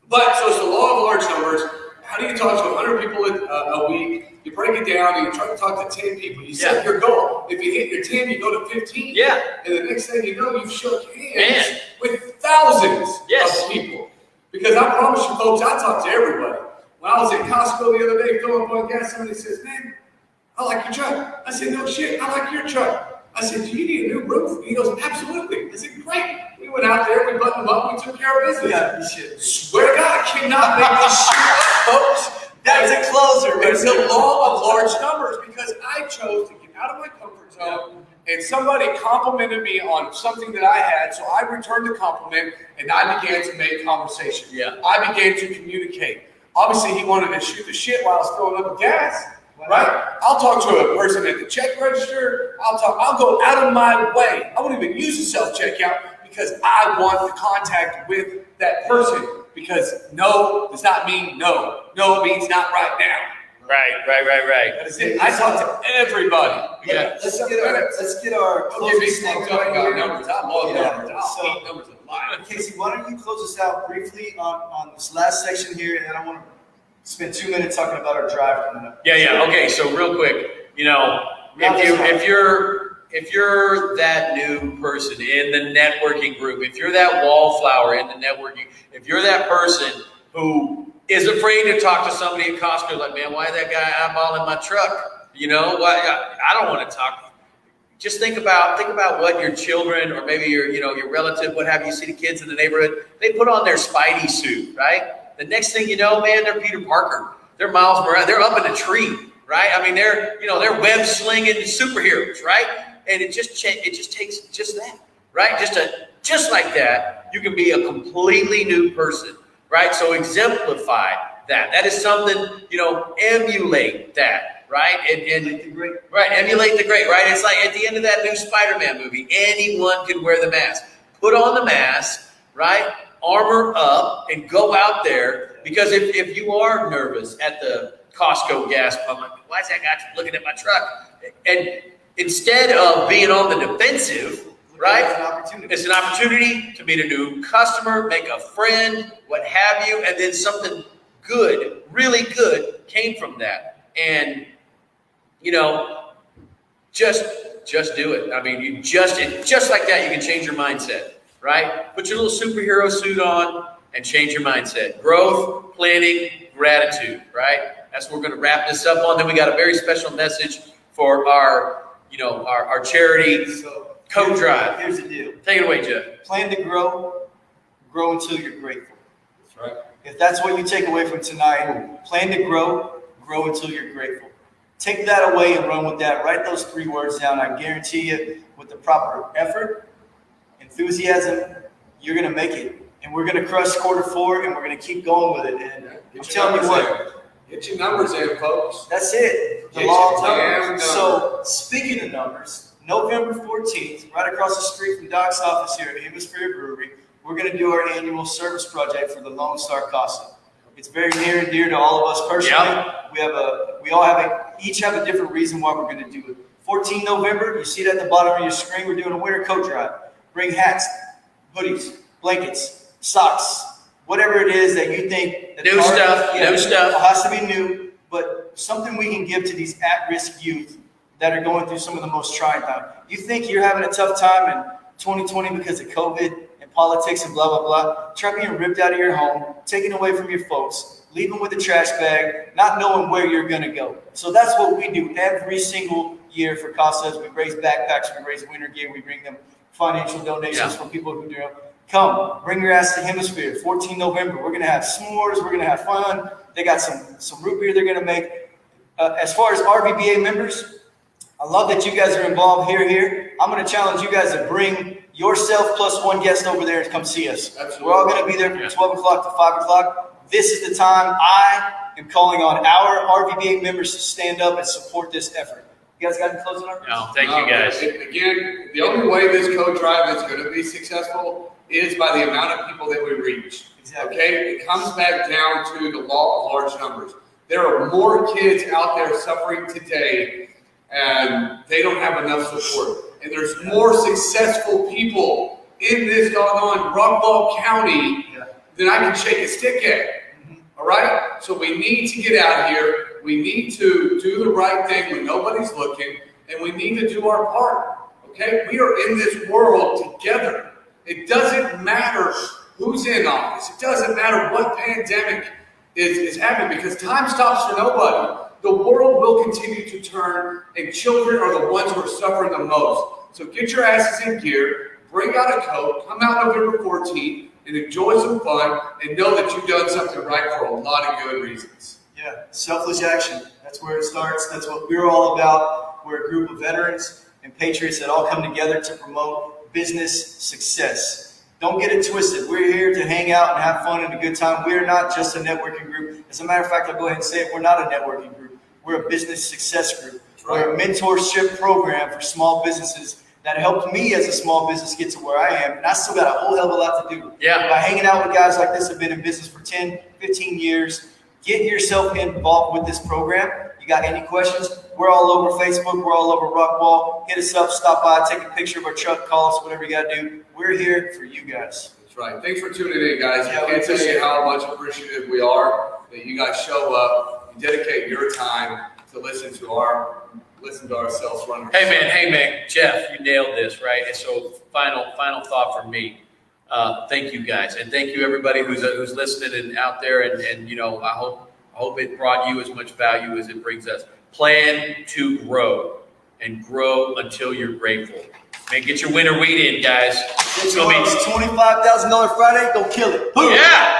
But so it's the law of large numbers. How do you talk to 100 people a week? You break it down and you try to talk to 10 people. You set your goal. If you hit your 10, you go to 15.
Yeah.
And the next thing you know, you've shook hands with thousands of people. Because I promise you, folks, I talk to everybody. When I was at Costco the other day filling up on gas, somebody says, "Man, I like your truck." I said, "No shit, I like your truck." I said, "Do you need a new roof?" He goes, "Absolutely." I said, "Great." We went out there, we buttoned them up, we took care of business.
Yeah, you should.
Swear to God, I cannot make this shit up, folks.
That's a closer.
It's the law of large numbers, because I chose to get out of my comfort zone, and somebody complimented me on something that I had, so I returned the compliment, and I began to make conversation.
Yeah.
I began to communicate. Obviously, he wanted to shoot the shit while I was filling up the gas, right? I'll talk to a person at the check register. I'll go out of my way. I won't even use the self-checkout because I want the contact with that person, because no does not mean no. No means not right now.
Right.
That is it. I talk to everybody.
Yeah.
Let's get our closing statement.
About numbers. I love numbers. I'll eat numbers alive.
Casey, why don't you close us out briefly on this last section here, and then I want to spend 2 minutes talking about our drive coming up.
Yeah. Okay. So real quick, if you're that new person in the networking group, if you're that wallflower in the networking, if you're that person who is afraid to talk to somebody at Costco, like, man, why is that guy eyeballing my truck? I don't want to talk. Just think about what your children, or maybe your relative, what have you, see the kids in the neighborhood, they put on their Spidey suit, right? The next thing you know, man, they're Peter Parker. They're Miles Morales. They're up in a tree, right? I mean, they're web slinging superheroes, right? And it just takes just that, right? Just like that, you can be a completely new person, right? So exemplify that. That is something, emulate that. right? Right, emulate the great, right? It's like at the end of that new Spider-Man movie, anyone can wear the mask. Put on the mask, right? Armor up and go out there. Because if you are nervous at the Costco gas pump, like, why is that guy looking at my truck? And instead of being on the defensive, right? It's an opportunity to meet a new customer, make a friend, what have you, and then something good, really good, came from that. And just do it. I mean, just like that, you can change your mindset, right? Put your little superhero suit on and change your mindset. Growth, planning, gratitude, right? That's what we're going to wrap this up on. Then we got a very special message for our charity coat drive.
Here's the deal.
Take it away, Jeff.
Plan to grow until you're grateful.
That's right.
If that's what you take away from tonight, plan to grow until you're grateful. Take that away and run with that. Write those 3 words down. I guarantee you, with the proper effort, enthusiasm, you're going to make it. And we're going to crush Q4, and we're going to keep going with it. And I'm telling you what.
Get your numbers in, folks.
That's it. The law of numbers. So, speaking of numbers, November 14th, right across the street from Doc's office here at Hemisphere Brewery, we're going to do our annual service project for the Lone Star Casa. It's very near and dear to all of us personally. Yep. We each have a different reason why we're going to do it. 14 November, you see it at the bottom of your screen. We're doing a winter coat drive. Bring hats, hoodies, blankets, socks, whatever it is that you think.
New stuff.
It has to be new, but something we can give to these at-risk youth that are going through some of the most trying times. You think you're having a tough time in 2020 because of COVID and politics and blah, blah, blah. Try being ripped out of your home, taken away from your folks, leaving with a trash bag, not knowing where you're going to go. So that's what we do every single year for Casas. We raise backpacks, we raise winter gear, we bring them financial donations for people who do it. Come, bring your ass to Hemisphere. 14 November, we're going to have s'mores, we're going to have fun. They got some root beer they're going to make. As far as RVBA members, I love that you guys are involved here. I'm going to challenge you guys to bring yourself plus 1 guest over there to come see us. Absolutely. We're all going to be there from 12 o'clock to 5 o'clock. This is the time I am calling on our RVBA members to stand up and support this effort. You guys got any closing arguments?
No, thank you guys.
Again, the only way this coat drive is going to be successful is by the amount of people that we reach.
Exactly.
Okay? It comes back down to the law of large numbers. There are more kids out there suffering today, and they don't have enough support. And there's more successful people in this doggone Rockwall County than I can shake a stick at. All right? So we need to get out here. We need to do the right thing when nobody's looking, and we need to do our part. Okay? We are in this world together. It doesn't matter who's in office. It doesn't matter what pandemic is happening, because time stops for nobody. The world will continue to turn, and children are the ones who are suffering the most. So get your asses in gear, bring out a coat, come out November 14th, and enjoy some fun, and know that you've done something right for a lot of good reasons.
Yeah, selfless action. That's where it starts. That's what we're all about. We're a group of veterans and patriots that all come together to promote business success. Don't get it twisted. We're here to hang out and have fun and a good time. We're not just a networking group. As a matter of fact, I'll go ahead and say it. We're not a networking group. We're a business success group. Right. We're a mentorship program for small businesses that helped me as a small business get to where I am. And I still got a whole hell of a lot to do.
Yeah.
By hanging out with guys like this who have been in business for 10, 15 years, get yourself involved with this program. You got any questions? We're all over Facebook. We're all over Rockwall. Hit us up, stop by, take a picture of our truck, call us, whatever you got to do. We're here for you guys.
That's right. Thanks for tuning in, guys.
Yeah,
I can't tell you how much appreciative we are that you guys show up, you dedicate your time to listen to ourselves run.
Hey man, Jeff, you nailed this, right? And so final thought from me. Thank you guys, and thank you everybody who's listening and out there. And I hope it brought you as much value as it brings us. Plan to grow, and grow until you're grateful. Man, get your winter wheat in, guys.
It's going to be $25,000 Friday. Go kill it. Boom.
Yeah.